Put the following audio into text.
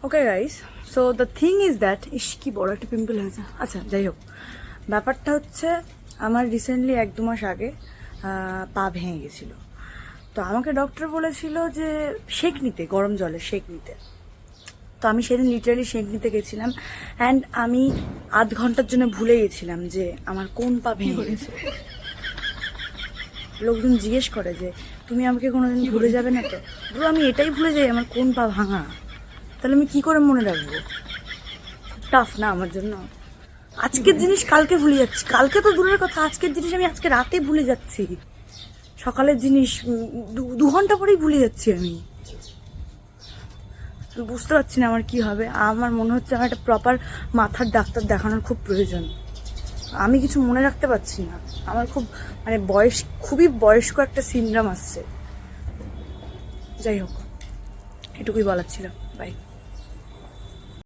Okay guys, so the thing is that, ইস কি বড় একটা পিম্পল হয়েছে। আচ্ছা যাই হোক, ব্যাপারটা হচ্ছে আমার রিসেন্টলি 1-2 মাস আগে পা ভেঙে গেছিলো। তো আমাকে ডক্টর বলেছিল যে শেক নিতে, গরম জলে শেক নিতে। তো আমি সেদিন লিটারালি শেক নিতে গেছিলাম অ্যান্ড আমি আধ ঘন্টার জন্য ভুলে গেছিলাম যে আমার কোন পা ভেঙে গেছে। লোকজন জিজ্ঞেস করে যে তুমি আমাকে কোনোদিন ভুলে যাবে না তো? ব্রো, আমি এটাই ভুলে যাই আমার কোন পা ভাঙা। তাহলে আমি কি করে মনে রাখবো? টাফ না আমার জন্য? আজকের জিনিস কালকে ভুলে যাচ্ছি, কালকে তো দূরের কথা, আজকের জিনিস আমি আজকে রাতে ভুলে যাচ্ছি। সকালের জিনিস 2 ঘন্টা পরেই ভুলে যাচ্ছি আমি। বুঝতে পারছি না আমার কি হবে। আমার মনে হচ্ছে আমার একটা প্রপার মাথার ডাক্তার দেখানোর খুব প্রয়োজন। আমি কিছু মনে রাখতে পারছি না। আমার খুব মানে খুবই বয়স্ক একটা সিনড্রোম আসছে। যাই হোক, এটুকুই বলার ছিল। বাই।